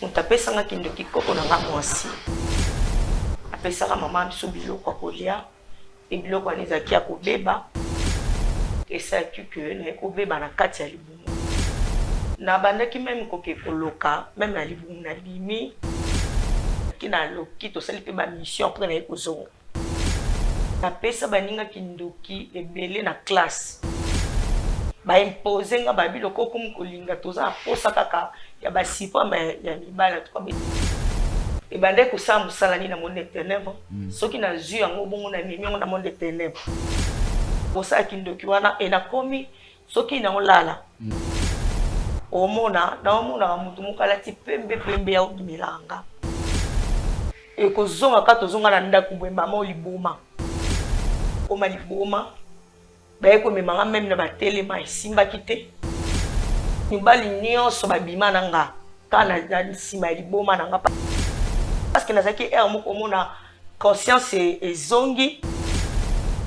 moto apesanga kindoki koko na nga mwasi apesaka mama biso biloko ya kolia e biloko wana ezalaki ya kobeba esalaki ke naye kobeba na kati ya libumu na bandaki meme koke koloka meme na libumu na bimi kina loki tosali mpe bamission apres naye kozonga napesa baninga kindoki ebele na classe baimpose nga babiloko okomi kolinga toza na posa kaka ya basipama ya mibala ebandaki kosala mosala nini na monde de ténèbre soki nazwi yango bongo na mimi yango na monde de ténèbre kosala kindoki wana enakomi soki nango lala naomonaka motu moko alati pembe ya obimelanga ekozonga kaka tozonga na ndako boye mama oliboma koma liboma baye komemanga meme na batelema esimbaki te mibali nyonso babima na nga kaka na nsima ya liboma na nga parce que nazalaki ere moko omona conscience ezongi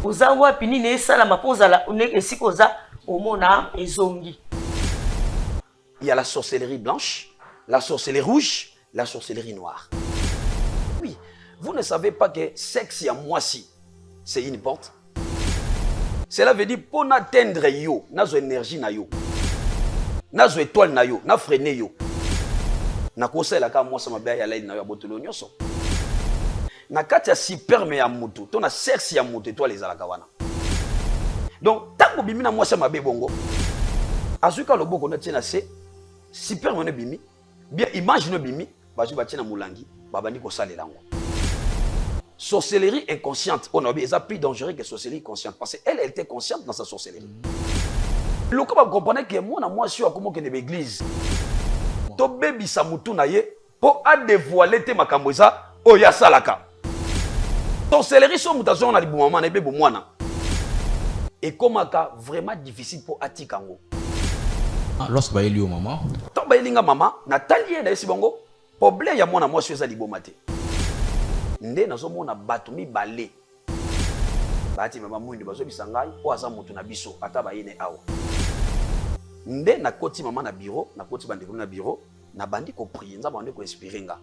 oza wapi nini esalama mpo ozala esika oza omona ezongi. Il y a la sorcellerie blanche, la sorcellerie rouge, la sorcellerie noire. Oui, vous ne savez pas que sexe ya moisi, c'est une porte. Cela veut dire pour n'atteindre yo, nazo énergie na yo, nazo étoile na yo, na freiner yo. Na kosa la ka moisa mabaya ya laide na yo botolo nyoso. Na kati ya superme ya mutu, to na sexe ya mutu étoile ezalaka wana. Donc tango bimi na moisa mabe bongo, azuka loboko na tina se superme ne bimi, bien image ne bimi, bazu batina mulangi, babandi ko salela ngo. Sorcellerie inconsciente, on a dit, c'est plus dangereux que sorcellerie consciente parce qu'elle était consciente dans sa sorcellerie. Le coup, vous comprenez que moi, je suis à comment que l'église. To baby samutu na ye pour a dévoiler te makamboza oya salaka. Sorcellerie sur mutation na libu maman na bebo mwana. Et comment ka vraiment difficile pour atikango. Lorsque ba eli o maman. To ba elinga maman na talie na esibongo problème ya mwana moi suis za libomate. Nde nazomona bato mibale bati mama mwindi bazobisa ngai po aza moto na biso ata bayene awa nde nakoti mama na bureau nakoti bandeko na bureau na bandi ko prier nza bandi ko inspirer nga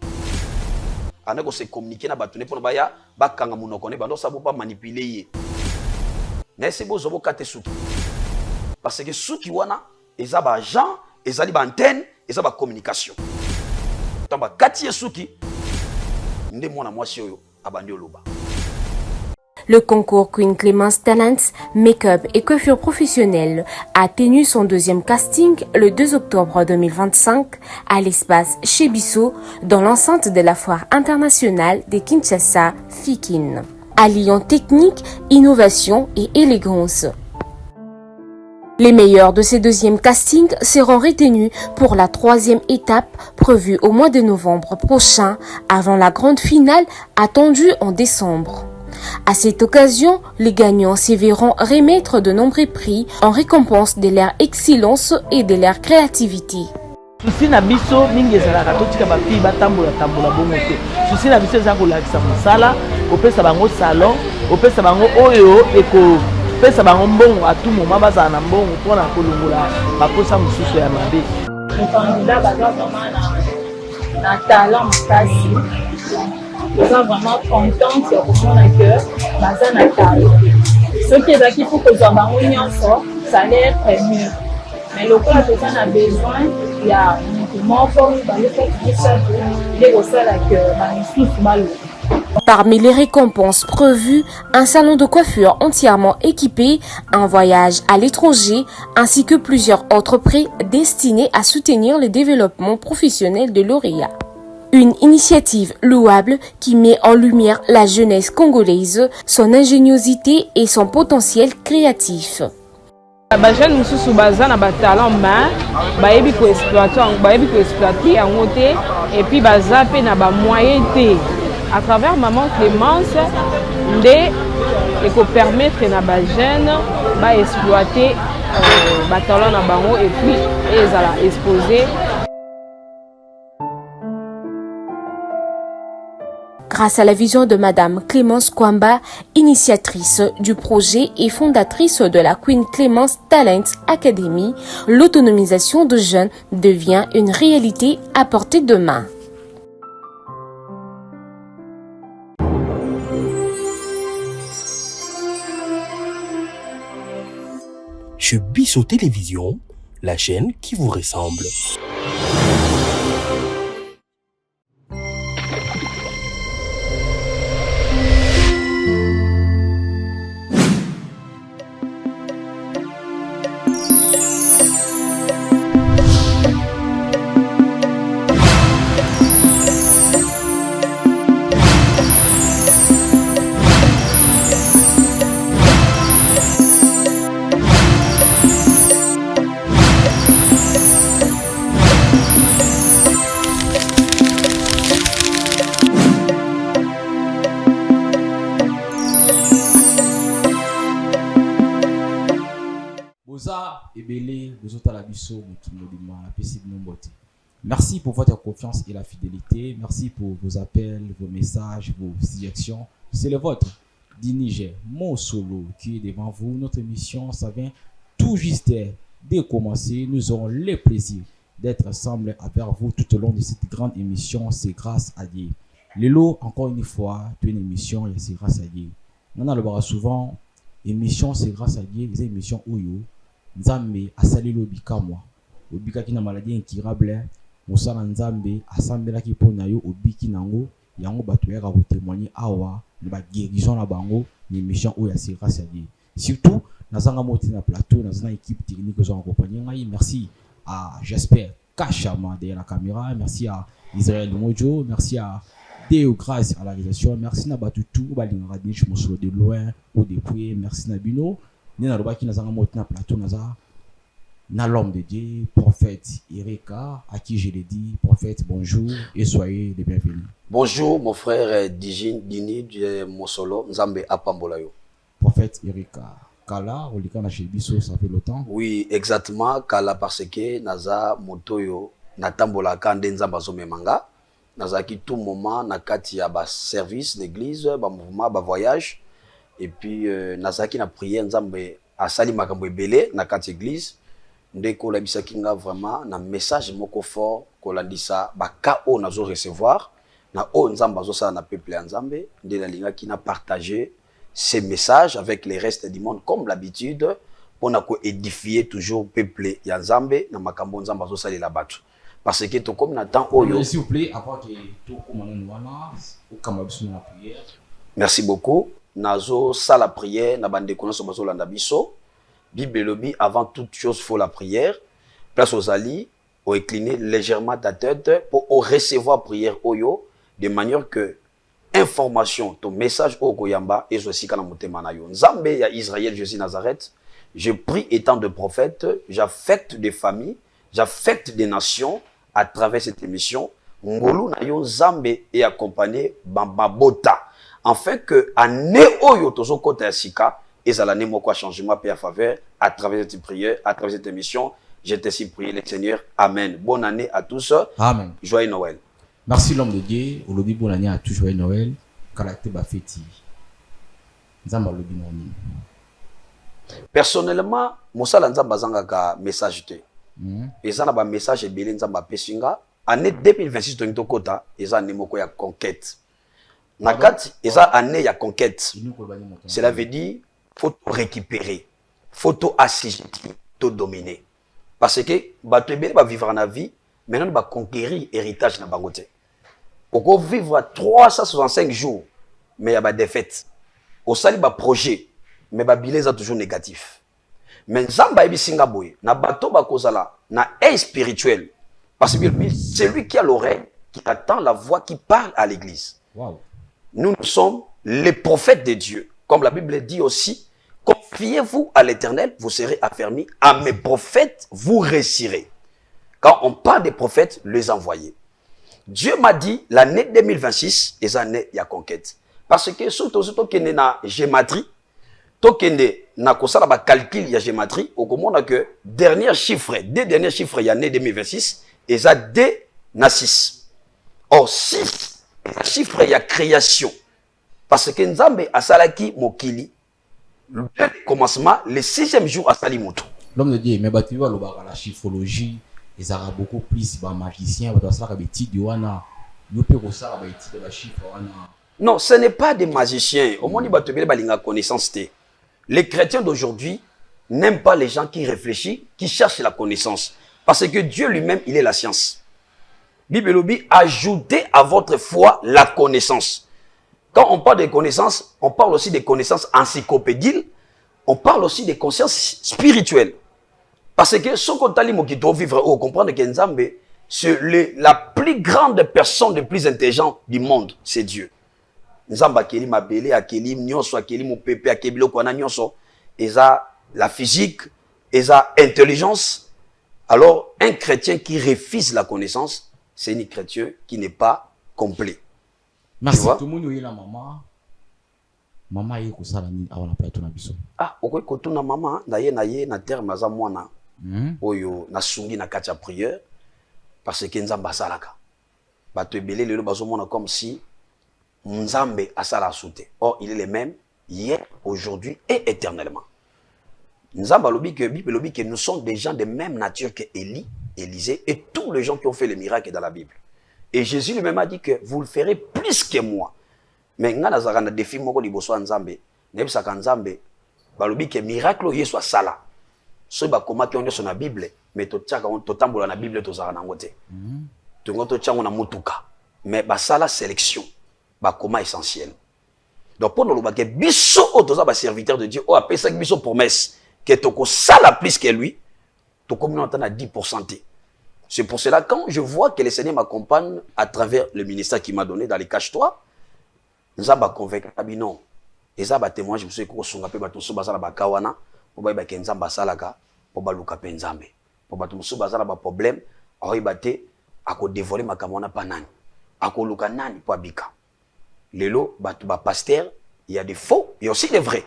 ana ko se communiquer na bato ne pona baya bakanga munoko ne bando sabo pa manipuler ye na ese bozo bokate suki parce que suki wana eza ba agent ezali ba antenne eza ba communication tamba kati suki. Le concours Queen Clémence Talents Make-up et coiffure professionnelle a tenu son deuxième casting le 2 octobre 2025 à l'espace chez Bissot dans l'enceinte de la foire internationale de Kinshasa, Fikin. Alliant technique, innovation et élégance. Les meilleurs de ces deuxièmes castings seront retenus pour la troisième étape prévue au mois de novembre prochain avant la grande finale attendue en décembre. À cette occasion, les gagnants se verront remettre de nombreux prix en récompense de leur excellence et de leur créativité. Susi na biso mingi ezalaka totika ba fille batambola bongo te. Susi na biso ezaka kolakisa mosala, opesa bango salon, opesa bango oyo eko pesa bango mbongo à tout moment bazala na mbongo pona kolongola bakosa mususu ya mabe. Le candidat baza vraiment na talent makasi. Baza vraiment contente ya komona que baza na talent. Ce qui est qui faut que kozwa bango nyonso, ça allait être mieux. Mais le cas toza na besoin ya moto moko baloko kisa de kosala que bamisusu balo. Parmi les récompenses prévues, un salon de coiffure entièrement équipé, un voyage à l'étranger, ainsi que plusieurs autres prêts destinés à soutenir le développement professionnel de lauréats. Une initiative louable qui met en lumière la jeunesse congolaise, son ingéniosité et son potentiel créatif. Ba jeune mususu baza na ba talent ma bayebi ko exploiter yango te et puis baza pe na ba moyen te. À travers Maman Clémence, nde eko permettre na ba jeune ba exploiter ba talent na bango et puis ezala exposer. Grâce à la vision de Madame Clémence Kwamba, initiatrice du projet et fondatrice de la Queen Clémence Talents Academy, l'autonomisation de jeunes devient une réalité à portée de main. chez Bisso Télévision, la chaîne qui vous ressemble. Merci pour votre confiance et la fidélité. Merci pour vos appels, vos messages, vos actions. C'est le vôtre. Du Niger, mon solo qui est devant vous. Notre émission, ça vient tout juste de commencer. Nous aurons le plaisir d'être ensemble avec vous tout au long de cette grande émission. C'est grâce à Dieu. Lelo, encore une fois, tu es une émission et c'est grâce à Dieu. On a le bar souvent, émission, c'est grâce à Dieu. Les émissions Oyo, Nzambe, Asali Lobika, moi. Obika qui n'a maladie incurable. Mosala Nzambe asambela ki pona yo obiki nango yango bato ya ko témoigner awa ba guérison na bango ni mission o ya grâce à Dieu. Surtout nazanga moti na plateau nazana équipe technique zo accompagner ngai. Merci à Jasper Kachama derrière la caméra, merci à Israël Mojo, merci à Deo Grâce à la réalisation, merci na batutu balinga radich mosolo de loin ou depuis, merci na bino ni na robaki nazanga moti na plateau nazara na l'homme de Dieu, prophète Erika, à qui je l'ai dit, prophète, bonjour et soyez les bienvenus. Bonjour mon frère Dini Mosolo, Nzambe Apambolayo. Prophète Erika, Kala, Olikana chez Bisso, ça fait longtemps. Oui, exactement, Kala parce que Naza Motoyo, Natambola Kande Nzamba Zomemanga, Naza qui tout moment, Nakati ya ba service d'église, ba mouvement, ba voyage, et puis Naza qui na prié Nzambe Asali Makambo Ebele, Nakati église. Ndeko la bisakinga vraiment na message moko fort kolandisa ba ka o nazo recevoir na o nzamba zo sa na peuple nzambe nde la linga qui na partager ces messages avec les restes du monde comme l'habitude pour na ko édifier toujours peuple ya nzambe na makambo nzamba zo salela batu parce que to comme na temps oyo s'il vous plaît avant que tout commence wana au kamabiso na prière. Merci beaucoup nazo sa la prière na bande kono so bazo landa biso. Bible lobby, avant toute chose, faut la prière. Place aux alliés, au incliner légèrement ta tête pour recevoir prière oyo, de manière que information, ton message au Goyamba et aussi quand on manayo. Nzambe ya Israël, Jésus Nazareth. Je prie étant de prophète, j'affecte des familles, j'affecte des nations à travers cette émission. Ngolu na yo Nzambe est accompagné bambabota. Afin que ane oyo tozo kota sika et ça l'année moi quoi changement paix à faveur à travers cette prière, à travers cette émission. Je t'ai prié le Seigneur. Amen. Bonne année à tous. Amen. Joyeux Noël. Merci l'homme de Dieu. Aujourd'hui bonne année à tous. Joyeux Noël. Caractère bafeti. Nzamba lobi noni. Personnellement, mosala nzamba zanga ka message te. Et ça na ba message ebele nzamba pesinga. Année 2026 to kota, eza année moko ya conquête. Nakati eza année ya conquête. Cela veut dire faut récupérer, faut assujettir, tout dominer. Parce que bato ebele ba vivre na vie, maintenant ba conquérir héritage na bango te. Oko vivre 365 jours, mais y a ba défaite. Au sali ba projet, mais ba bilan toujours négatif. Mais nzamba ebisinga boye, na bato ba kozala na œil spirituel. Parce que c'est lui qui a l'oreille, qui attend la voix qui parle à l'église. Wow. Nous sommes les prophètes de Dieu. Comme la Bible dit aussi, confiez-vous à l'Éternel, vous serez affermis. À mes prophètes, vous réussirez. Quand on parle des prophètes, les envoyés. Dieu m'a dit, l'année 2026, est l'année de la conquête. Parce que surtout qui est na gématrie, tout qui est na kosala ba calcul ya gématrie, au comment que dernier chiffre, deux derniers chiffres y année 2026, et ça 2 na 6. Or 6 chiffre ya création. Parce que Nzambe asalaki mokili le commencement le 6e jour asali moto. L'homme de Dieu mais batu va la chiffrologie, ils aura beaucoup plus ba magicien, ba sala ba ti wana, yo pe ko sala ba ti ba chiffre wana. Non, ce n'est pas des magiciens. Au moins, ils balinga connaissance. Les chrétiens d'aujourd'hui, n'aime pas les gens qui réfléchissent, qui cherchent la connaissance. Parce que Dieu lui-même, il est la science. Bible Lobby, ajoutez à votre foi la connaissance. Quand on parle de connaissances, on parle aussi des connaissances encyclopédiques, on parle aussi des consciences spirituelles. Parce que ce qu'on t'a dit, qui doit vivre, on comprend que Nzambe, c'est la plus grande personne, le plus intelligent du monde, c'est Dieu. Nzamba akeli mabele, akeli nyonso, akeli mopepe, akeli biloko wana nyonso, eza la physique, eza intelligence. Alors, un chrétien qui refuse la connaissance, c'est un chrétien qui n'est pas complet. Merci. Tout le monde est la maman. Maman est comme ça avant la plateau na biso. Ah, ok, quand on a maman, na terre maza mwana. Oyo na sungi na katia prière parce que Nzamba salaka. Bato ebele lelo bazomona comme si Nzambe asala soute. Or, il est le même hier, aujourd'hui et éternellement. Nzamba lobi que Bible lobi que nous sommes des gens de même nature que Élie, Élisée et tous les gens qui ont fait les miracles dans la Bible. Et Jésus lui-même a dit que vous le ferez plus que moi. Mais nga nazaka na défi moko liboso Nzambe, nebisaka Nzambe balobi que miracle yeso sala. So ba koma ki on sur la Bible, mais to tchaka on to tambola na Bible to zaka nango te. To ngoto tchango na mutuka. Mais ba sala sélection, ba koma essentiel. Donc pour nous que biso o toza ba serviteur de Dieu, o apesa biso promesse que toko sala plus que lui, to comme on à 10%. C'est pour cela quand je vois que le Seigneur m'accompagne à travers le ministère qu'il m'a donné dans les cache-toi, nous avons convaincu non. Et ça va témoigner je me suis ko sunga pe bato so basala bakawana, po ba ba kenzamba salaka, po ba luka pe nzambe. Po bato so basala ba problème, o ibate ako dévoiler makamona pa nani. Ako luka nani po abika. Lelo bato ba pasteur, il y a des faux, il y a aussi des vrais.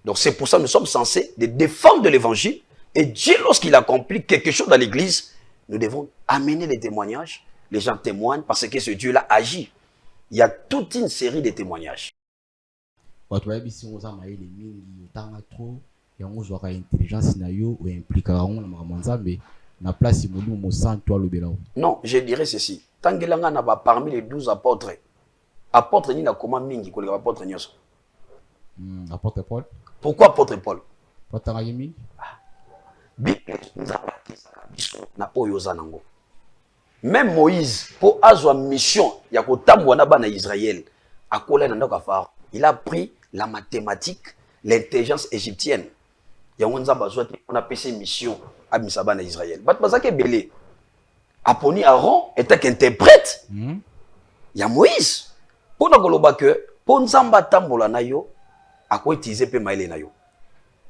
Donc c'est pour ça que nous sommes censés de défendre l'évangile et Dieu lorsqu'il accomplit quelque chose dans l'église, nous devons amener les témoignages. Les gens témoignent parce que ce Dieu-là agit. Il y a toute une série de témoignages. Non, je dirais ceci. Tant que l'on a parmi les 12 apôtres, apôtre ni na comment mingi ko les apôtres nyoso. Apôtre Paul. Pourquoi apôtre Paul? Na oyo zanango. Même Moïse pour azwa mission ya kotambwa na bana Israël akola na ndako Pharaon. Il a pris la mathématique, l'intelligence égyptienne. Ya onza bazwa on a passé mission à misaba na Israël. Bat bazake belé. Aponi Aaron était qu'interprète. Ya Moïse. Pour na koloba que pour nzamba tambola na yo ako utiliser pe maile na yo.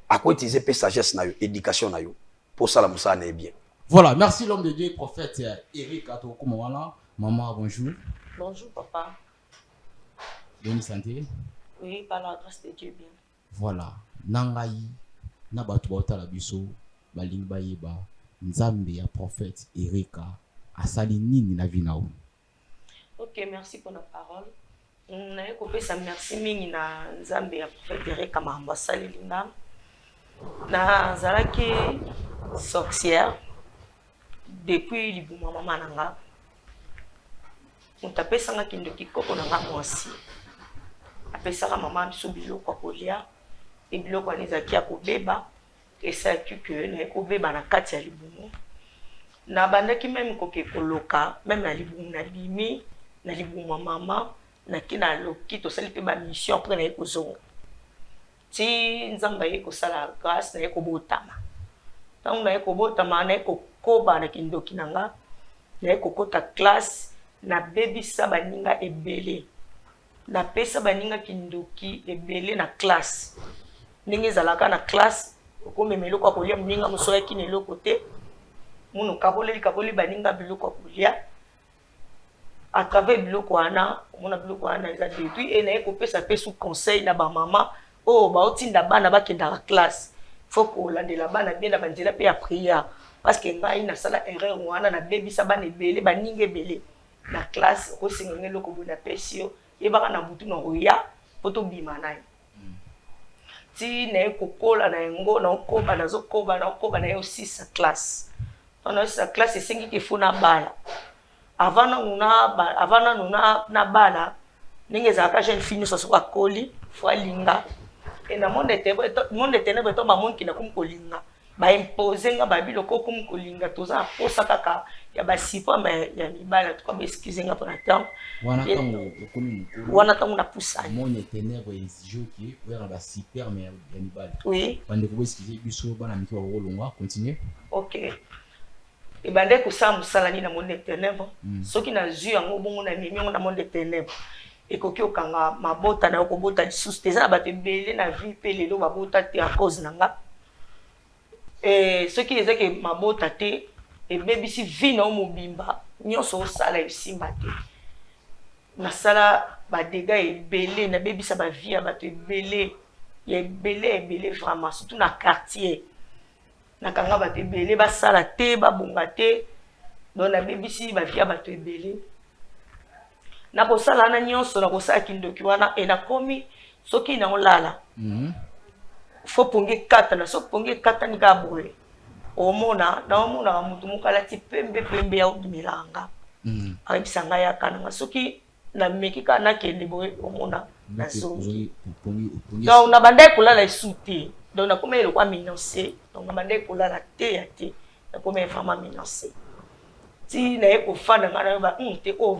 Ako utiliser pe sagesse na yo, éducation na yo. Pour ça la musa na bien. Voilà, merci l'homme de Dieu, prophète Eric Atoko Mawala. Maman, bonjour. Bonjour, papa. Bonne santé. Oui, par la grâce de Dieu, bien. Voilà. Nangai, Nabatu Bauta la Biso, Baling Bayeba, Nzambe, ya prophète Erika, Asali Nini na Vinao. Ok, merci pour la parole. On a écouté ça, merci mingi na Nzambe, ya prophète Erika, ma ambassade Linda. Na Zalaki, sorcière. Depuis libuma mama nanga mutapesanga kindoki koko nanga mwasi apesaka mama biso biloko kolia e biloko anizaki akobeba esaki ke na ekobeba na kati ya libumu na bandaki même koke koloka même na libumu na bimi na libumu mama na kina loki tosali pe ba mission après na ekozonga ti nzamba ekosala grâce na ekobotama donc na ekobotama na koba na kindoki nanga na kokota classe na baby sabaninga ebele na pesa baninga kindoki ebele na classe ndenge zalaka na classe okomemelo kwa kolia mninga musoya kinelo kote munu kaboli baninga biloko kolia à travers biloko wana mona biloko wana eza détruit et na kopesa pe sous conseil na ba maman oh ba otinda bana bakenda classe faut ko landela bana bien na banzela pe ya prière. Parce que ngai na sala erreur wana na baby sabane belé baninge belé na classe ko singenge loko bona pesio e baka na butu na oya poto bima nai ti na kokola na ngo na okoba na zokoba na okoba na yo 6 classe on a sa classe singi ki funa bala avant na bala ninge za ka jeune fille so akoli fo linga et na monde de ténèbres to ba monde qui na kum kolinga ba imposer nga ba biloko kum kolinga toza posa kaka ya ba sipo mais ya mibala to ba excusez nga pour la temps wana tango na poussa monde de ténèbres exige qui oya ba super mais ya mibala oui bande ko excusez biso bana miki ba kolonga continuer OK et bande ko sa musala ni na monde de ténèbres soki na zu yango bongo na mimi na monde de ténèbres et koki okanga mabota na okobota lisusu teza ba tebele na vie pe lelo babota te à cause nanga et ce qui est que mabota te et bebisi vie na mobimba nyonso osala esimba te na sala ba dégâts ebele na bebisa ba vie ba tebele ya ebele vraiment surtout na quartier na kanga ba tebele ba sala te ba bonga te donc na bebisi ba vie ba tebele na kosala na nyonso na kosala kindoki wana e na komi soki na olala faut pongi kata na so pongi kata ni ka boye omona mutu mukala ti pembe ya milanga ayibisanga ya kana soki na mekika na kende boye omona na zongi donc na bande kolala esuti donc na komi eloko minoncer donc na bande kolala te ya te na komi vraiment minoncer ti na ekofana ngana ba te o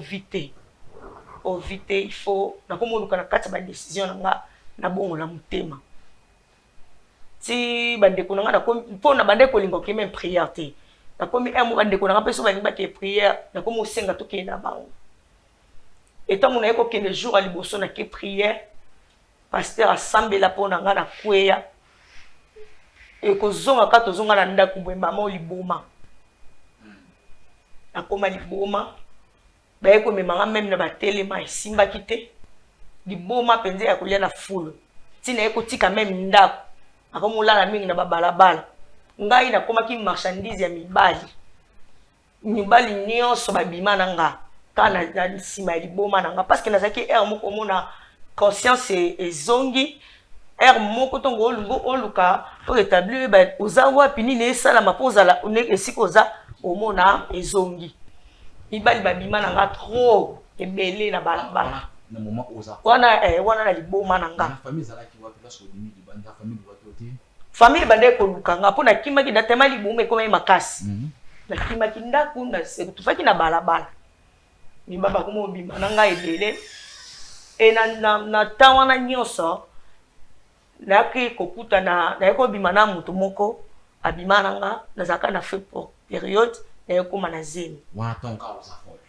vite il faut na komoluka na kati ba décision na bongo na mutema si bande ko na po na bande ko lingo ke même prière te na komi mo bande ko na peso ba linga ke prière na komo senga to ke na bango etant mon eko ke le jour à liboso na ke prière pasteur assemble po na ngana kweya e ko zonga ka to zonga na ndako bwemba mo liboma akoma liboma ba eko memanga même na ba telema esimba kite liboma penze ya kulia na fulu tina eko tika même ndako akomulala mingi na babalabala ngai na komaki marchandise ya mibali nyonso babima na nga kana na nsima ya liboma na nga parce que nazaki air moko mona conscience ezongi air moko tongo oluka pour établir ba oza wapi nini esalama mpo ozala esika oza omona ezongi mibali babima na nga trop ebele na balabala na moment oza wana na liboma na nga famille zalaki wapi parce que demi de bande famille de wapi famille bande ko lukanga po na kimaki na tema liboma ko makasi na kimaki ndaku na se tufaki na balabala ni baba ko mo bima na nga ebele e na tawana nyonso na ki kokuta na ko bima na mutu moko abima na nga na zaka na fait pour période na ko mana zemi wana tonka oza fol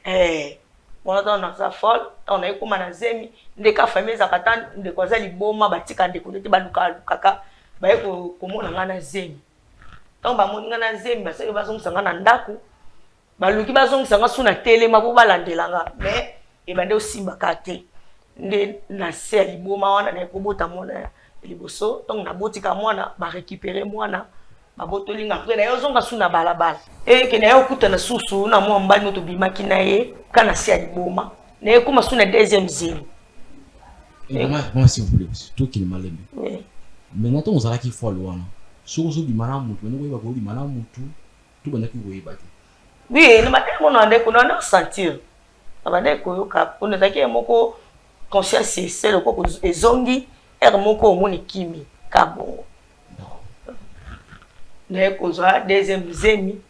wana na za fol on a ko mana zemi ndeka famille zakata ndeko za liboma batika ndeko ndete baluka kaka ba ko komona ngana zemi donc ba mona ngana zemi baseke bazongisa ngana ndaku baluki bazongisa nga suna telema po balandelanga mais ebande osimba kate nde na se liboma wana na ko bota mona liboso donc na botika mwana ba récupérer mwana babotolinga après na yozonga suna balabala ke na yokuta na susu na mwa mbali moto bimaki na ye kana se liboma na ekoma suna deuxième zemi moi s'il vous plaît tout qui malembe maintenant on zala ki fol wana sozo bimana mutu no ba go bimana mutu tout bana ki goye bati oui na matin mon ande ko na sentir na bande ko yoka on ezaki moko conscience c'est le ko ezongi er moko omoni kimi ka bongo na ko za deuxième zemi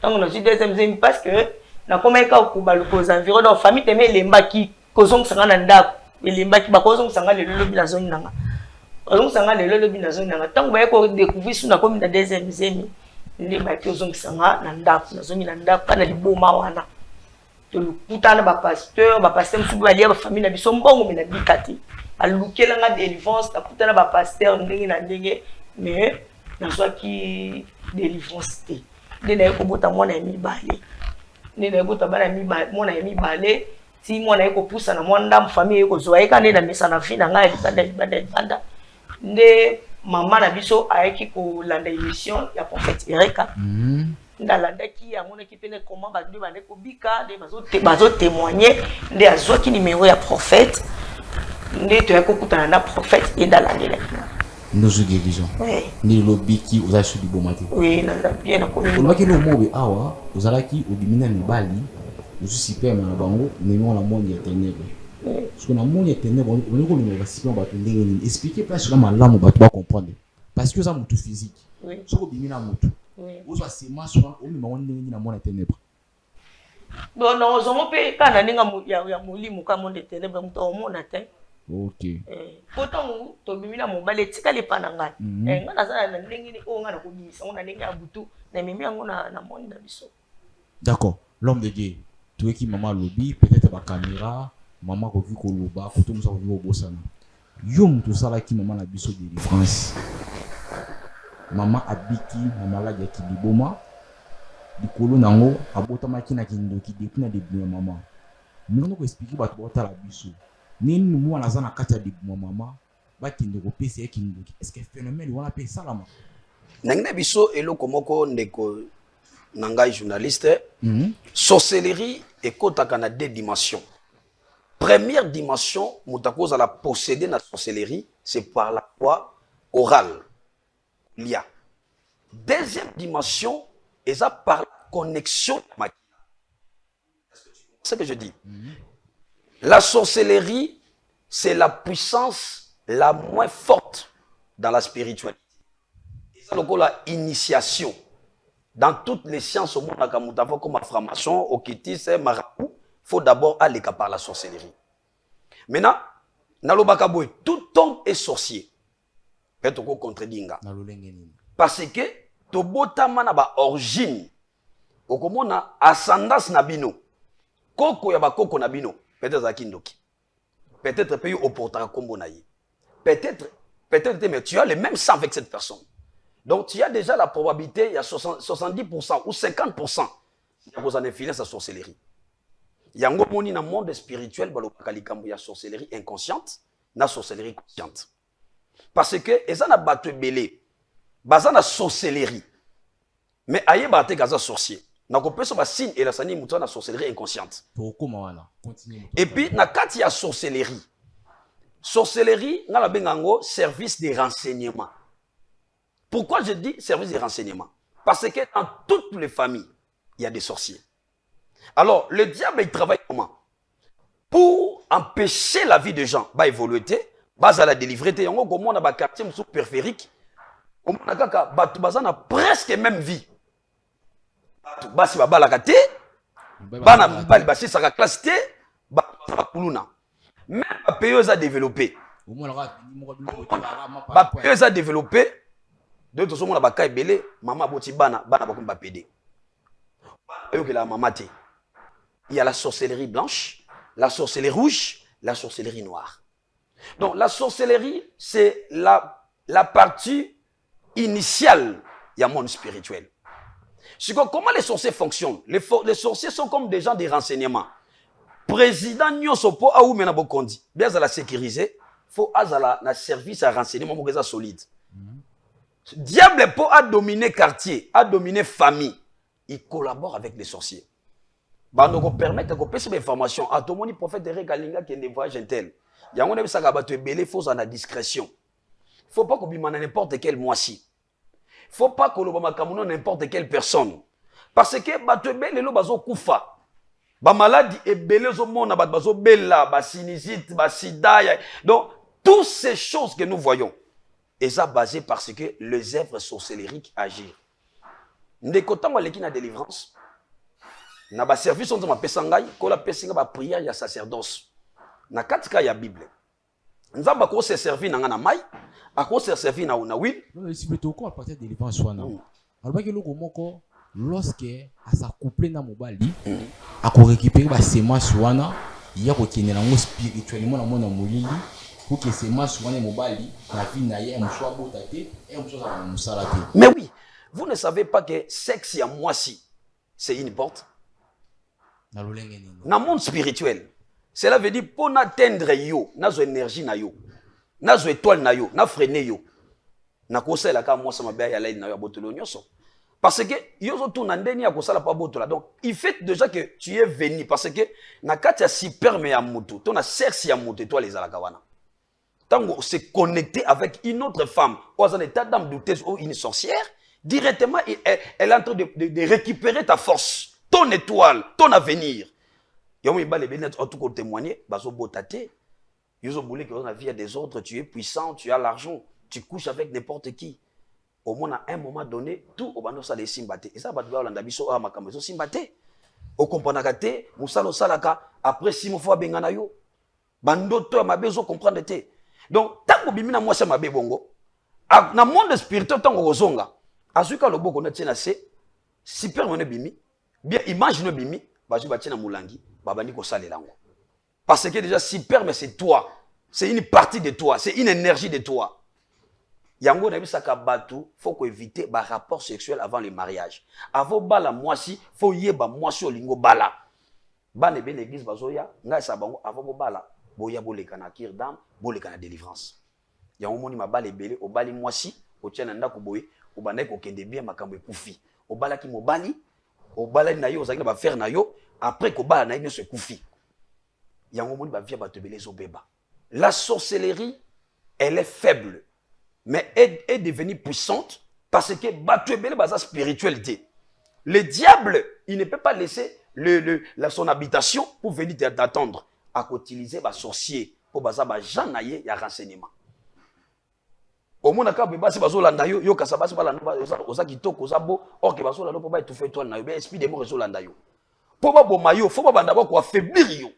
tant on a dit deuxième zemi parce que na koma ka ko baluko za environ dans famille teme lembaki ko zonga sanga na ndako lembaki ba ko zonga sanga le lobi na zone nanga on sanga le lobi na zone nanga tant ba ko découvrir suna comme na deuxième zemi ndi ba ko zonga sanga na ndako na zone na ndako kana liboma wana to lukutana ba pasteur msubu balia ba famille na biso mbongo mena bikati alukela nga délivrance takutana ba pasteur ndenge na ndenge mais nazwaki délivrance te nde na ekobota mwana ya mibale nde na ekobota bana mwana ya mibale ti mwana ekopusa na mwana famille ekozwa eka nde na mesa na vie na ngai libanda nde mama na biso ayeki kolanda émission ya prophète Ereka ndalandaki yamonaki pene comment bande bande kobika nde bazotémoigner nde azwaki numéro ya prophète nde toyaki kokutana na prophète ye ndalandelaki nos guérisons ni lobby qui aux achats du bon matin oui na bien na komi on va que no mobe awa ozalaki obimina mibali ozu super na bango nemo na monde ya ténèbres parce que na monde ténèbre on est comme va si on va expliquer pas sur la on va pas comprendre parce que ça mutu physique ce que bimina mutu on soit c'est moi soit on me on est na monde ténèbre bon non on peut kana ninga ya mulimu ka monde ténèbre mutu o mona te OK pourtant to bimina mobale tika le pananga ngana za na ndenge ni o ngana ko bimisa on na ndenge ya butu na mimi yango na monde na biso. D'accord, l'homme de Dieu tu es qui maman lobby peut-être ba caméra maman ko vu ko loba ko to musa ko vu bosana yo mutu sala ki maman na biso de France maman abiki maman la ya kiliboma dikolo nango abota makina kindoki depuis na début ya maman nous ko expliquer ba to la biso nini mu na zana kata de maman ba kindoko pese kindoki est-ce que phénomène wana pe salama nangina biso eloko moko ndeko nangai journaliste sorcellerie ekotaka na deux dimensions. Première dimension, moutako za la posséder na sorcellerie, c'est par la voie orale. Il y a. Deuxième dimension, et ça par la connexion. C'est ce que je dis. La sorcellerie, c'est la puissance la moins forte dans la spiritualité. Et ça, la initiation. Dans toutes les sciences au monde, comme la franc-maçon, okitis, marabout, il faut d'abord aller par la sorcellerie. Maintenant, tout homme est sorcier. Peut-être contredinga. Parce que tobotama na ba origine. Okomona ascendance na bino. Koko ya ba koko na bino. Peut-être akindoki. Peut-être pays au portara kombo na ye. Peut-être mais tu as le même sang avec cette personne. Donc tu as déjà la probabilité, il y a 70% ou 50% il y a besoin d'infiner sa sorcellerie. Il y a un monde dans le monde spirituel, il y a sorcellerie inconsciente, la sorcellerie consciente. Parce que, et ça n'a pas battu belé, ça n'a sorcellerie. Mais aïe battu gaza sorcier. Na kopé so ba signe et la sani muto na sorcellerie inconsciente. Et puis na kati ya sorcellerie. Sorcellerie na la bengango service de renseignement. Pourquoi je dis service de renseignement? Parce que dans toutes les familles, il y a des sorciers. Alors, le diable, il travaille comment? Pour empêcher la vie des gens, bah évoluer, bah à la délivrer, comme on a un quartier périphérique, comme on a presque même vie. Bah si bah la gâté, bah na bah si ça la classe té, bah kuluna. Même la payeuse a développé. Bah payeuse a développé. De toute façon, on a bakay belé, maman boti bana bakum ba pédé. Il y a la sorcellerie blanche, la sorcellerie rouge, la sorcellerie noire. Donc la sorcellerie, c'est la partie initiale du monde spirituel. Comment les sorciers fonctionnent? Les sorciers sont comme des gens de renseignement. Président Nyosopo a ou mena bokondi. Bien à la sécuriser, faut azala na service à renseignement mo solide. Diable pour a dominé quartier, a dominé famille. Il collabore avec les sorciers. Bah donc permettre qu'on puisse information. À tout le monde prophète de Regalinga qui est des voyages intel. Il y a un homme qui a battu belé, faut en la discrétion. Faut pas qu'on bimane n'importe quel mois-ci. Faut pas qu'on l'obama kamuno n'importe quelle personne. Parce que battu belé lo bazo kufa. Ba maladie et belé zo mona bat bazo bella, ba sinusite, ba sida. Donc toutes ces choses que nous voyons. Et ça basé parce que les œuvres sorcellériques agissent. Ndekotango leki na délivrance. Na ba service on ma pesangai, ko la pesinga ba prière ya sacerdoce. Na katika ya Bible. Nzamba ko se servir na ngana mai, ako se servir na wil. Non, si plutôt ko à partir de délivrance wana. Alors que loko moko lorsque à sa couple na mobali, ako récupérer ba semence wana, ya ko kenela ngo spirituellement na mona molili. Pour que ces masses soient mobali, la vie n'aille un choix beau taqué et un choix à moussalate. Mais oui, vous ne savez pas que sexe à moi si c'est une porte. Dans le monde spirituel, cela veut dire pour n'atteindre yo, nazo énergie na yo, nazo étoile na yo, na freiner yo, na kosa la ka moi ça m'a bien aller na yo botolo nyoso. Parce que yo zo tout ndeni ya kosa la pas botola. Donc il fait déjà que tu es venu parce que na katia super me ya mutu, ton na sexe ya mutu toi les alakawana. Tant se connecter avec une autre femme, ou en état d'âme douteuse ou une sorcière, directement, elle est en train de récupérer ta force, ton étoile, ton avenir. Yomi ba les bénéfices en tout cas témoigner, bazo botate, Ils ont voulu que dans la vie, il y a des ordres, tu es puissant, tu as l'argent, tu couches avec n'importe qui. Au moins, à un moment donné, tout au bando ça les simbate. Et ça, va devoir l'andabiso à ma camaison simbate. Au companagate, moussalo salaka, après 6 mois, bengana yo. Bando to ma bezo comprendre te. Donc, tant que bimina moi ça ma bongo. Dans le monde spirituel, tant que ozonga, azuka lobo qu'on a tient c'est super mon bimi. Bien, imagine bimi, bazu batina moulangi, babani ko sale lango. Parce que déjà super mais c'est toi. C'est une partie de toi, c'est une énergie de toi. Yango na bisaka batu, faut qu'on évite ba rapport sexuel avant le mariage. Avant bala mwasi, faut yeba mwasi olingo bala. Bane ben l'église bazoya, nga sa bango avant bala, boya boleka na kirdam, boleka na délivrance. Yango moni mabale belé obali mwasi, otiana ndako boye, obanda ko kende bien makambo ekufi. Obala ki mobali, obala na yo ozaki ba faire na yo, après ko bala na yo se kufi. Yango moni ba via ba tebele zo beba. La sorcellerie, elle est faible, mais elle est devenue puissante parce que batubele basa spiritualité. Le diable, il ne peut pas laisser son habitation pour venir t'attendre à utiliser les sorciers pour basa ba janaye ya renseignement. Au monde ka beba se bazo landa yo yo kasaba se bala oza kitoko oza bo or ke bazo landa po ba étouffer toi na yo ben esprit de mort rezo landa yo. Po ba boma yo, faut ba banda ba ko affaiblir yo.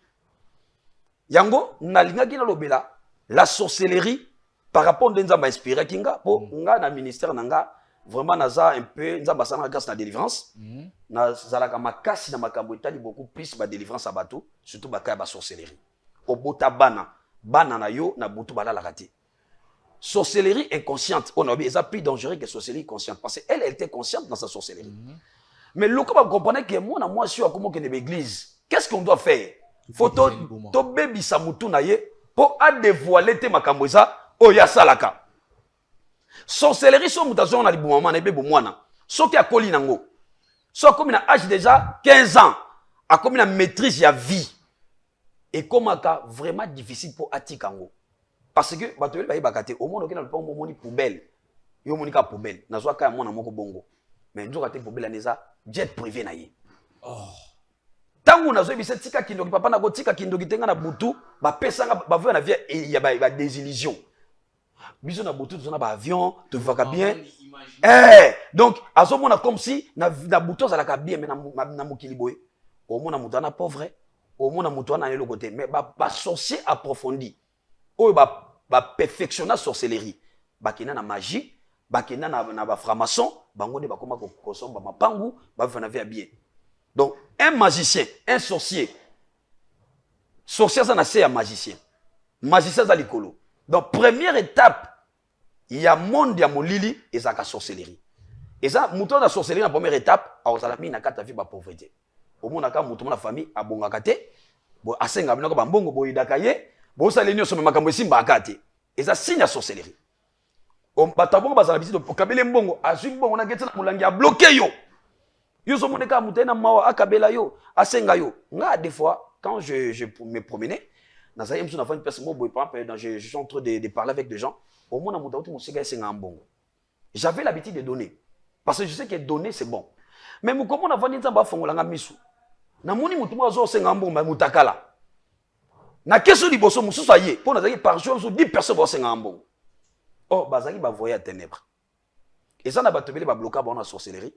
Yango nalingaki na lobela la sorcellerie par rapport à nzamba inspiré kinga po nga na ministère nanga vraiment naza un peu nzamba sana grâce na délivrance na zalaka makasi na makambo etali beaucoup plus ba délivrance à bateau surtout ba ka ba sorcellerie obota bana na yo na butu bala la raté sorcellerie inconsciente on a bien plus dangereux que sorcellerie consciente parce qu'elle elle était consciente dans sa sorcellerie mais le comment comprendre que moi je suis comme que l'église qu'est-ce qu'on doit faire faut to baby samutu na ye pour a dévoiler te makambo za o ya salaka sorcellerie so mutazo na libu mama na bebo mwana so ki akoli nango so comme na âge déjà 15 ans a comme na maîtrise ya vie et comme aka vraiment difficile pour atikango parce que batoli ba bakate au monde qui na le pas moni poubelle yo moni ka poubelle na zo ka mwana moko bongo mais nzoka te poubelle neza jet privé na ye tangu nazo ebisa tika kindoki papa na gotika kindoki tenga na butu ba pesanga ba vient na vie ya ba désillusion biso na butu tozona ba avion te vaka bien donc azomona comme si na butu za la bien mais na mokili boy au mona mutana pauvre au mona mutana na le côté mais ba sorcier approfondi o ba perfectionner sorcellerie ba kina na magie ba kina na ba franc-maçon bango ne ba koma ko kosomba mapangu ba vient na vie bien. Donc, un magicien, un sorcier. Sorcier, ça n'a pas un magicien. Magicien, ça l'icolo. Donc, première étape, il y a monde, il y a mon lili, et ça, la sorcellerie. Et ça, mouton de sorcellerie, la première étape, alors ça, la mine, n'a vie, la pauvreté. Au monde, mouton, la famille, à bon gâté, bon, à 5 ans, bon, bon, idakaye, bon, ça, l'union, sur ma cambosim, bagate. Et ça, signe la sorcellerie. On batabon, bah, ça, la visite, pour kabele mbongo, à Zumbo, on a gâté, on a bloqué, yo. Yo so moneka mutena mawa akabela yo asenga yo nga des fois quand je me promenais dans une personne je suis en train de parler avec des gens au monde mutauti musika esenga mbongo j'avais l'habitude de donner parce que je sais que donner c'est bon mais mukomo na vandi nzamba fongola nga misu na moni mutu mo zo senga mbongo mutakala na keso liboso mususu aye po na zaki par jour 10 personnes bo senga mbongo oh bazaki ba voyer à ténèbres et ça na batobele ba bloquer ba na sorcellerie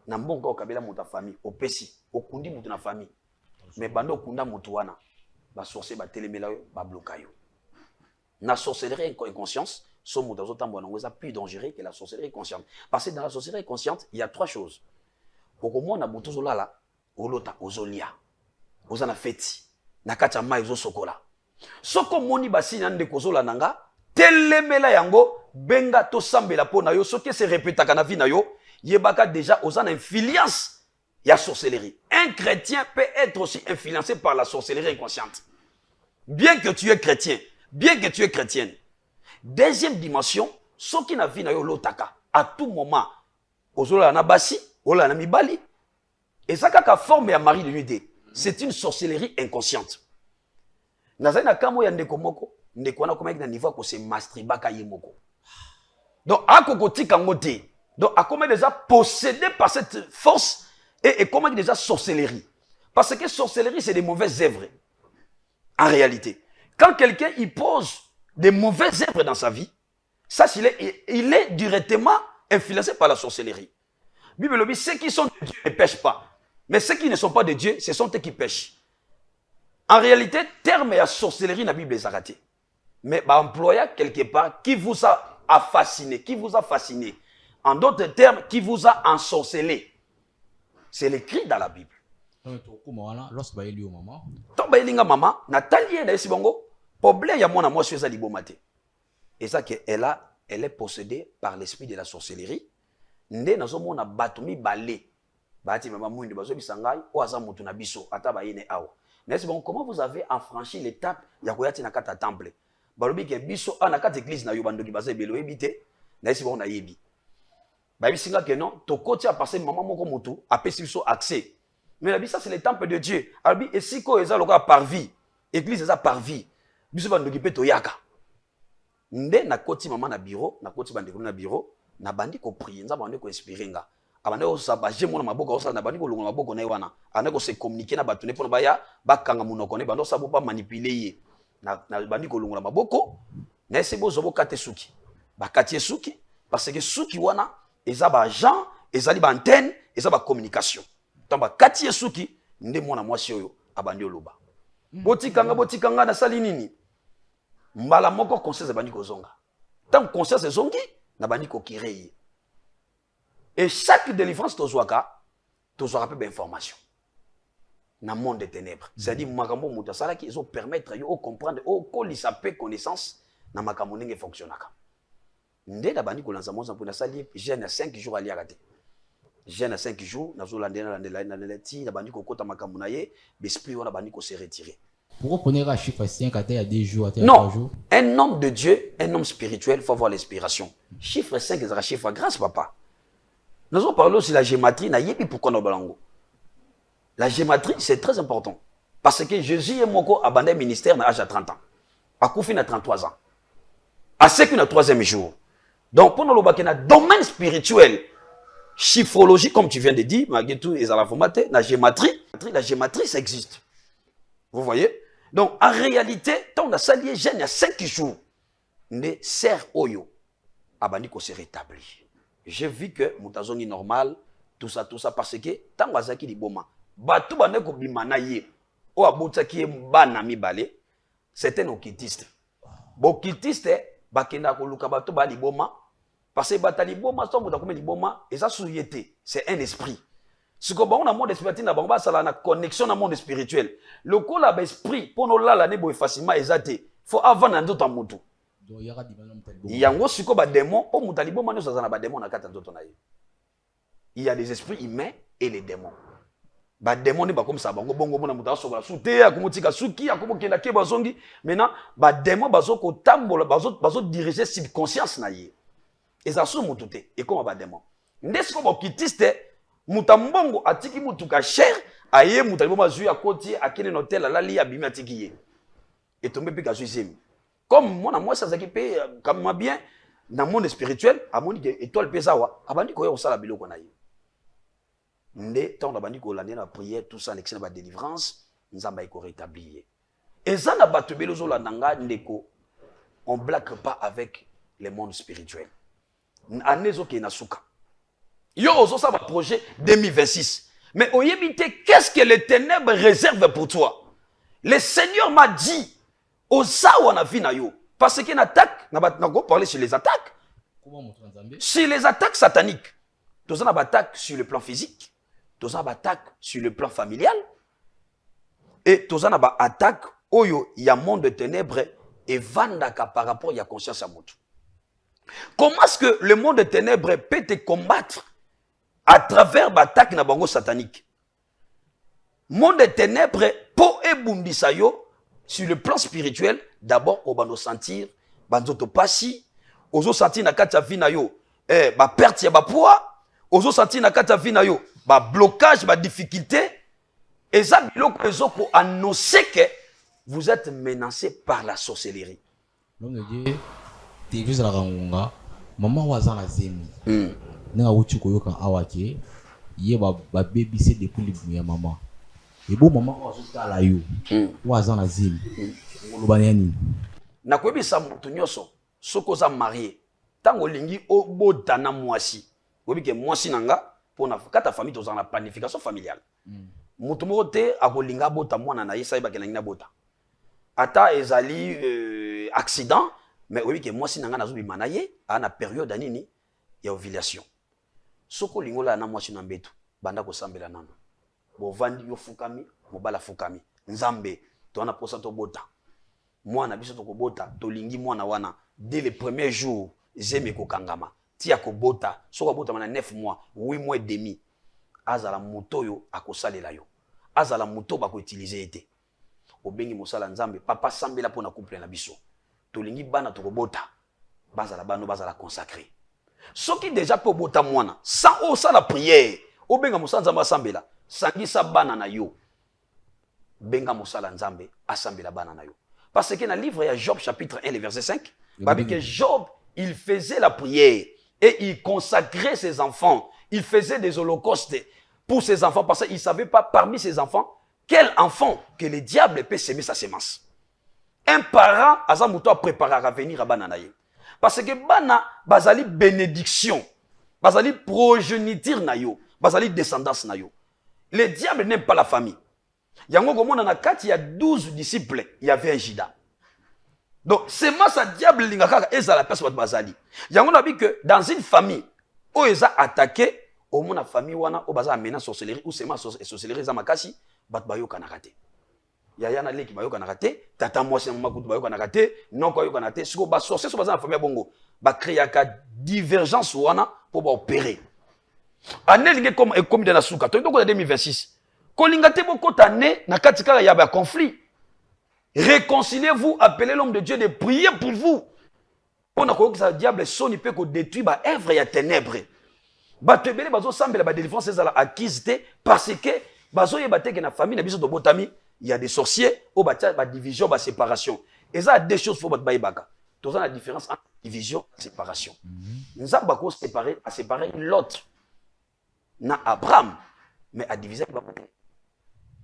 na mbongo okabela muta famille opesi okundi mutu na famille mais bando okunda mutu wana ba sorcier ba telemela yo ba bloquer yo na sorcellerie inconscience so mutu azotambo na ngoza plus dangereux que la sorcellerie consciente parce que dans la sorcellerie consciente il y a 3 choses okomona mutu zolala olota ozolia ozana feti na kati ya mai ezosokola soko moni basi na ndeko zolanda nga telemela yango benga to sambela po na yo soki se répétaka na vie na yo yebaka déjà aux influence il y a sorcellerie. Un chrétien peut être aussi influencé par la sorcellerie inconsciente. Bien que tu es chrétien, bien que tu es chrétienne. Deuxième dimension, ce qui n'a vu na yo lotaka à tout moment ozola na basi, ola na mibali. Et ça kaka forme ya mari de l'unité. C'est une sorcellerie inconsciente. Nazali na kamo ya ndeko moko, ndeko na komaki na niveau ko se mastribaka yemoko. Donc akoko tika ngote. Donc, à comment déjà possédé par cette force et comment déjà sorcellerie. Parce que sorcellerie, c'est des mauvaises œuvres. En réalité. Quand quelqu'un il pose des mauvaises œuvres dans sa vie, ça, il est directement influencé par la sorcellerie. Bible dit, ceux qui sont de Dieu ne pêchent pas. Mais ceux qui ne sont pas de Dieu, ce sont eux qui pêchent. En réalité, terme et la sorcellerie dans la Bible est raté. Mais employé quelque part qui vous a fasciné, En d'autres termes, qui vous a ensorcelé. C'est l'écrit dans la Bible. Lorsque vous au maman. Tant que vous maman, Nathalie est ici bongo. Problème, il y a mon amour sur ça libomate. Et ça qu'elle est possédée par l'esprit de la sorcellerie. Ndé nazo mona batumi balé. Bati mama mwindi bazo bisangai o aza mutu na biso ata ba yene awa. Mais c'est bon, comment vous avez affranchi l'étape ya koyati na kata temple? Balobi ke biso na kata église na yo bandoki bazo ebelo ebité. Na esi bon na yebi. Ba bisinga ke non, to koti a passer maman moko mutu apesi biso accès. Mais la ça c'est le temple de Dieu. Albi esiko eza loka par vie. Église eza par vie. Biso bandoki pe to yaka. Nde na koti maman na bureau, na koti bandeko na bureau, na bandi ko prier, nza bandi ko inspirer nga. Abande ko saba jemo na maboko osa na bandi ko longa maboko na yiwana. Ana ko se communiquer na batu ne pona baya bakanga munoko ne bando sabo pa manipuler ye. Na bandi ko longa maboko, na ese bo zobo kate suki. Ba katie suki parce que suki wana eza ba agent, ezali ba antenne, eza ba communication. Tamba katie suki nde mwana mwasi oyo abandi oloba. Botikanga na sali nini? Mbala moko conscience bandi ko zonga. Tant conscience zongi na bandi ko kireye. Et chaque délivrance tozwaka peu d'information. Dans le monde des ténèbres. C'est-à-dire makambo muta sala qui ils permettre yo comprendre o kolisa pe connaissance na makambo ndenge fonctionnaka. Nde da bandi ko lanza moza mpona sali jeune 5 jours ali arate. Jeune 5 jours nazo landela ti na bandi ko kota makambo na ye, l'esprit wana bandi ko se retirer. Pourquoi prenez un chiffre 5 à 2 jours, à 3 jours? Un homme de Dieu, un homme spirituel, il faut avoir l'inspiration. Chiffre 5, c'est un chiffre grâce, papa. Nous allons parler aussi de la gématrie. Pourquoi nous parlons? La gématrie, c'est très important. Parce que Jésus est mon abandonné ministère à l'âge de 30 ans. À Koufi, à 33 ans. À ce qu'il a 3e jour. Donc, pour nous, le domaine spirituel, chiffrologie, comme tu viens de dire, la gématrie, ça existe. Vous voyez? Donc, en réalité, tant on a salié jeune, il y a 5 jours, ne sert oyo, abandi ko se rétabli. J'ai vu que moutazongi normal, tout ça, parce que tant on a zaki di boma, batou bande ko bimana ye, o abouta ki e mbana mi bale, c'est un okitiste. Bokitiste, bakenda ko luka batou ba di boma, parce que batali boma, so mouta kome di boma, et ça souyete, c'est un esprit. Ce que on a monde spirituel, on a la connexion dans le monde spirituel. Le coup là, l'esprit, pour nous là, l'année facilement exacté. Faut avant un d'autres moto. Il y a un gros démon, pour nous talibo, nous avons des démons dans quatre d'autres. Il y a des esprits humains et les démons. Ba démon n'est pas comme ça. Bongo bongo bona muta so ba souté, akomotika suki, akomokenda ke bazongi. Maintenant, ba démon bazo ko tambola, bazo diriger subconscience na ye. Et ça sou mutute. Et comme ba démon. Ndesko ba kitiste Mutambongo atiki mutuka cher aye mutalibo mazui akoti akene hotel alali abimi atiki ye et tombe pe kazuizemi comme mona moi ça zaki pe comme bien dans monde spirituel amoni que étoile pesawa abandi ko yo sala biloko na ye nde tant abandi ko lande na prière tout ça l'excès ba délivrance nzamba iko rétablir et ça na batubelo zo landanga ndeko on blague pas avec le monde spirituel anezo ke na suka. Yo ozo ça va projet 2026. Mais au yébité, qu'est-ce que les ténèbres réservent pour toi? Le Seigneur m'a dit, osa wana vina yo. Parce qu'il y a une attaque, on va parler sur les attaques. Sur les attaques sataniques. Tous on a une attaque sur le plan physique. Tous on a une attaque sur le plan familial. Et tous on a une attaque où il y a un monde de ténèbres et vandaka par rapport à la conscience à moto. Comment est-ce que le monde de ténèbres peut te combattre à travers l'attaque na bango satanique? Monde des ténèbres, po e bumbisa yo, sur le plan spirituel, d'abord, on va nous sentir, banzoto pasi, ozo sentir na kati ya vina yo, ba perte ya ba poids, ozo sentir na kati ya vina yo, ba blocage, ba difficulté, et ça, biloko ezo ko annoncer que vous êtes menacé par la sorcellerie. L'homme de Dieu, t'es juste la rangonga, maman wazan la zemi. Nga wuti koyoka awake, ye ba baby c'est depuis le ya maman. Et bon moment où azota la yo ou azan la zile ngolobani nini na koyebisa mutu nyonso soki oza marié ntango olingi obota na mwasi oyebi ke mwasi na nga mpona kata famille tozala na planification familiale mutu moko te akolinga abota mwana na ye sa yebake nangi na bota ata ezali accident mais oyebi ke mwasi na nga nazobima na ye aa na période ya nini ya ovulation soki olingi olala na mwasi na mbeto banda kosambela nano bovandi yo fukami mobala fukami nzambe towana posa tobota mwana biso tokobota tolingi mwana wana dès le premier jour zeme kokangama tia kobota soki abotama na 9 mois 8 mois et demi azala moto oyo akosalela yo azala moto bakoutilize ete obengi mosala nzambe papa sambela mpona couple na biso tolingi bana tokobota bazala bano bazala consacré soki déjà mpe obota mwana sans osala prière obenga mosala nzambe asambela sangisa bana na yo benga mosala nzambe asambela bana na yo parce que dans le livre il y a Job chapitre 1 le verset 5 parce que Job il faisait la prière et il consacrait ses enfants il faisait des holocaustes pour ses enfants parce qu'il ne savait pas parmi ses enfants quel enfant que le diable peut semer sa semence un parent aza muto a préparé à venir à bana na ye parce que bana bazali bénédiction bazali progéniture na yo bazali descendance na yo le diable n'aime pas la famille yango komona na kati ya 12 disciples il y avait un Judas donc c'est moi ça diable linga kaka ezala pesa bat bazali yango na bi que dans une famille o eza attaqué au mona famille wana o baza amena sorcellerie ou c'est ma sorcellerie za makasi bat bayo kana raté yaya na leki bayo kana raté tata mwasi na makutu bayo kana raté non ko yo kana raté siko ba sorcier so baza na famille bongo ba créer ka divergence wana pour ba opérer anelinge comme de la souka to ndoko 2026 kolinga te bokota ne na kati kaka ya ba conflit réconciliez-vous appelez l'homme de Dieu de prier pour vous on a que ça diable soni peut ko détruire ba œuvre ya ténèbres ba tebele bazo sambela ba délivrance ezala acquise te parce que bazo yeba te que na famille na biso to botami il y a des sorciers au ba division ba séparation et ça deux choses faut ba bayebaka to ça la différence entre division et séparation nous avons ko séparer à séparer l'autre na Abraham mais à diviser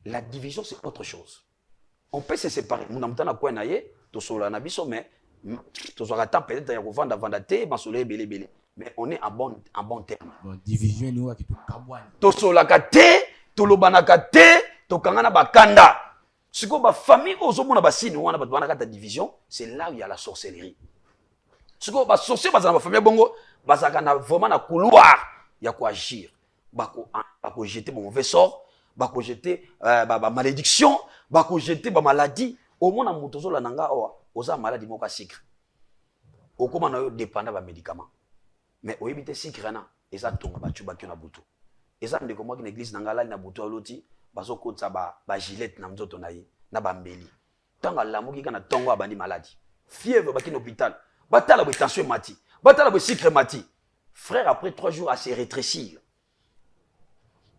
la division c'est autre chose on peut se séparer mon amtana ko na ye to solo na biso mais to so rata peut-être ya ko vanda te masolo belé mais on est en bon terme bon division ni wa kitu kabwani to solo ka te to lobanaka te to kangana bakanda siko ba famille ozomona basini wana ba wana kata division c'est là où il y a la sorcellerie siko ba sorcier bazana ba famille bongo bazaka na vraiment na couloir ya ko agir bako jeter bon mauvais sort bako jeter ba malédiction bako jeter ba maladie au moins na mutozo la nanga oza maladie moka sucre okoma na yo dépendant ba médicament mais oyebite sucre na eza tonga ba tuba ki na butu eza ndeko moi ki na église nanga la na butu aloti bazo kotsa ba gilette na nzoto na ye na ba mbeli tanga lamuki kana tongo abandi maladie fièvre ba ki na hôpital batala ba tension mati batala ba sucre mati frère après 3 jours à se rétrécir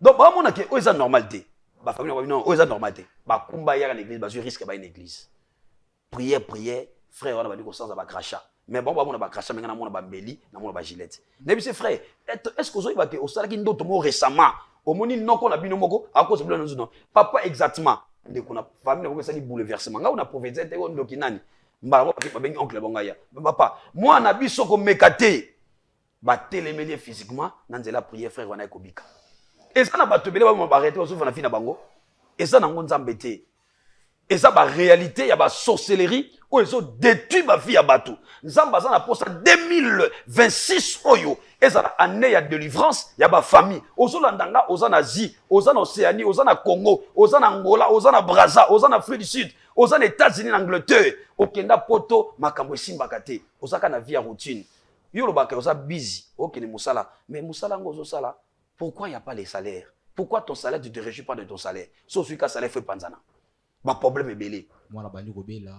donc ba mona ke oza normalité ba famille ba non oza normalité ba kumba ya na l'église ba risque ba une église prière frère on a dit ko sans ba crachat mais bon ba mona ba crachat menga na mona ba mbeli na mona ba gilette nebi frère est-ce que ozo ba ke osala ki ndoto mo récemment omoni noko na bino moko à cause de non papa exactement de kuna famille ko sali bouleversement nga on a prophétisé te on doki nani mbala ba bengi oncle bonga ya papa moi na biso ko mekate ba télémélier physiquement na nzela prière frère wana ekobika et ça na ba tobele ba mo arrêter ozo na fina bango et ça na ngonzambe te et ça ba réalité ya ba sorcellerie o ezo détruit ba vie ya bato nzamba za na posa 2026 oyo ezala année ya délivrance ya ba famille ozolandanga oza na Asie oza na Océanie oza na Congo oza na Angola oza na Brazza oza na Afrique du Sud oza na États-Unis na Angleterre okenda poto makambo esimbaka te ozaka na vie ya routine yo lobaka oza busy okene musala mais musala ngo ozosala pourquoi il y a pas les salaires pourquoi ton salaire tu te réjouis pas de ton salaire sauf que salaire fait panzana ba problème ebele mwana bandi ko bela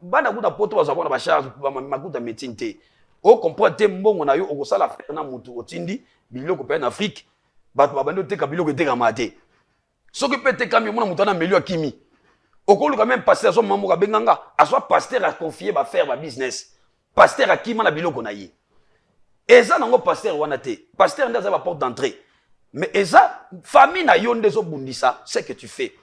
bana kuta poto bazabona ba charge ba makuta médecine te o comprendre te mbongo na yo okosala fête na mutu otindi biloko pe en Afrique bato babandi oteka biloko eteka mate soki pe te kami mona mutu na melu akimi okoluka même pasteur so mamoka benganga aswa pasteur a confier ba faire ba business pasteur akima na biloko na ye eza nango pasteur wana te pasteur ndaza ba porte d'entrée mais eza famille na yo ndezo bundisa ce que tu fais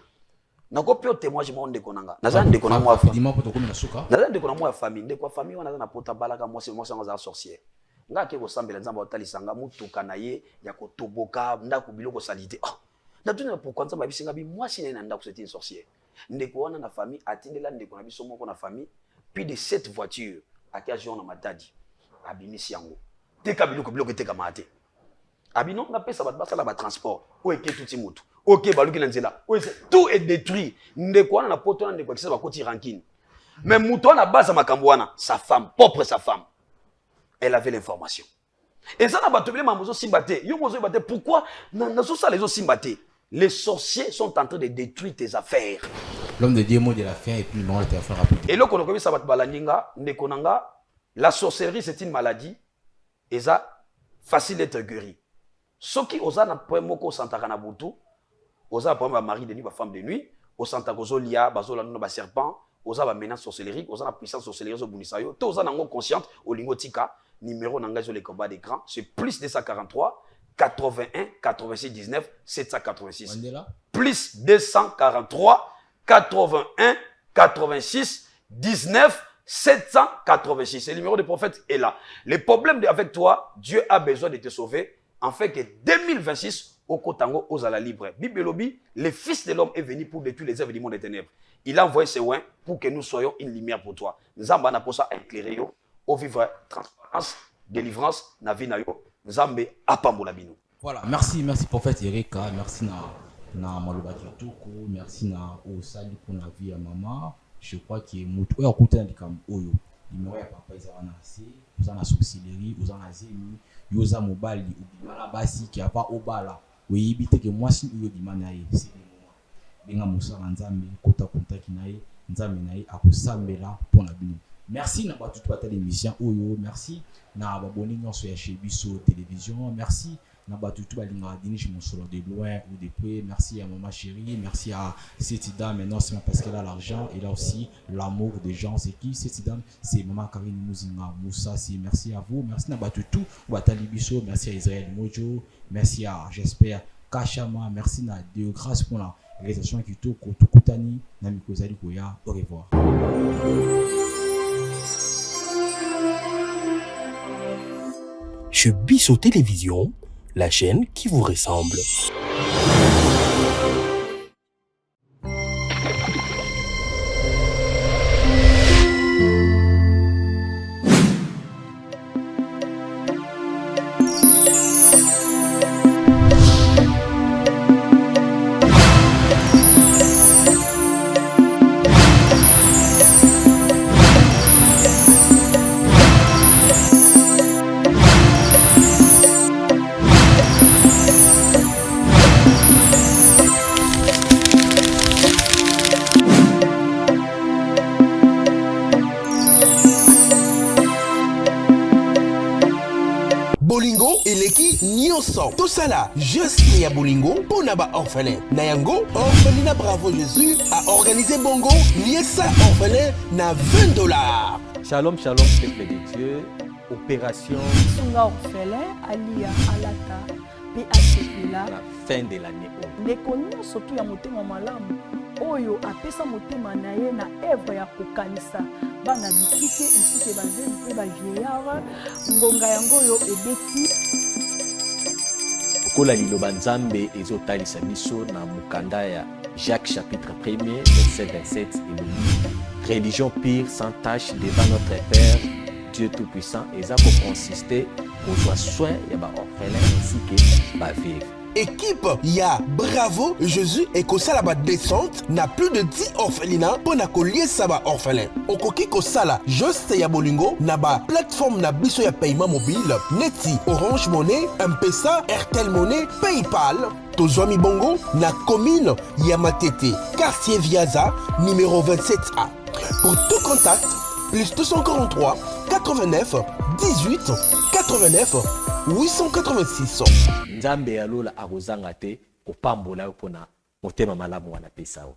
nakopi témoignage mo ndeko nanga naza ndeko na moi dis-moi pour te na suka naza ndeko na moi famille ndeko famille wana na pota balaka moi c'est moi sans sorcière nga ke ko sambela nzamba otalisanga mutuka na ye ya kotoboka ndako biloko salite na tuna pourquoi nzamba bisinga bi moi si na ndako c'était une sorcière ndeko wana na famille atindela ndeko na biso moko na famille puis de 7 voitures akia jour na matadi abimisi yango teka biloko teka mate abino nga pesa bat basala ba transport o eke tuti mutu OK baluki na nzela tout est détruit ndeko wana na poto na ndeko kisa bakoti rankine mais mutu na base makambo wana sa femme propre sa femme elle avait l'information et ça na batobele mamozo simbate yo mozo bate pourquoi na so ça les autres simbate les sorciers sont en train de détruire tes affaires l'homme de Dieu mot de la fin et puis non les affaires rapide et loko nokobi ça bat balandinga ndeko nanga la sorcellerie c'est une maladie et ça facile d'être guéri soki ozana moko santaka na butu oza par exemple mari de nuit ba femme de nuit au santaka ozolia bazola no ba serpent oza ba menace sorcellerie oza na puissance sorcellerie zo bunisa yo to oza nango consciente olingo tika numéro nanga zo le combat d'écran c'est plus 243 81 86 19 786 plus 243 81 86 19 786 c'est le numéro du prophète est là le problème avec toi Dieu a besoin de te sauver en fait que 2026 au Kotango aux ala libre. Bibelobi, le fils de l'homme est venu pour détruire les œuvres du monde des ténèbres. Il a envoyé ses oins pour que nous soyons une lumière pour toi. Nzamba na posa éclairer yo, au vivre transparence, délivrance na vie na yo. Nzambe apambola bino. Voilà, merci prophète Erika, merci na maloba kitoko, merci na osali pour la vie à maman. Je crois que mutu oyo akuta ndikam oyo. Numéro ya papa ezana assez, uzana sorcellerie, uzana zemi, yoza mobali ubimala basi qui a pas obala. Oui, bité que moi si yo dimana ye, c'est moi. Benga musala nzambe kota contact naye, nzambe naye akusambela pour la bino. Merci na ba toute batale émission oyo, merci na ba boni nyonso ya chez Biso télévision, merci na ba tout balinga dini je mon solo de loin ou de près, merci à maman chérie, merci à cette dame maintenant c'est parce qu'elle a l'argent et là aussi l'amour des gens c'est qui cette dame c'est maman Karine Muzinga Moussa c'est merci à vous, merci na ba tout batale Biso, merci à Israël Mojo, merci à j'espère Kachama, merci na Dieu grâce pour la réalisation kitoko tukutani na mikozali koya au revoir. Chez Biso Télévision, la chaîne qui vous ressemble. Bolingo eleki nyonso tosala juste ya bolingo pona ba orphelin na yango orphelinat Bravo Jésus a organisé bongo liesa orphelin na $20. Shalom peuple de Dieu, opération Sunga orphelin alia alata PACPLA la fin de l'année. Ndeko nyonso tu ya motema malamu oyo apesa motema na ye na œuvre ya kokanisa bana bitike ainsi que bazeli mpe bavieillard ngonga yango oyo ebeti Kola liloba nzambe ezotalisa biso na mukanda ya Jacques chapitre 1er verset 27 elobi religion pure sans tache devant notre Père Dieu tout-puissant eza koconsister kozwa soin ya baorphelin ainsi que baveuve. Équipe ya Bravo Jésus et kosala ba descente na plus de 10 orphelinats pour na koliesa ba orphelin. Okoki kosala juste ya bolingo na ba plateforme na biso ya paiement mobile neti Orange Money, M-Pesa, Airtel Money, PayPal. Tozwami bongo na commune ya Matete, quartier Viaza, numéro 27A. Pour tout contact, plus 243 89 18 89 886. Nzambe alola akozanga te kopambola yo pona motema malamu wana pesa o.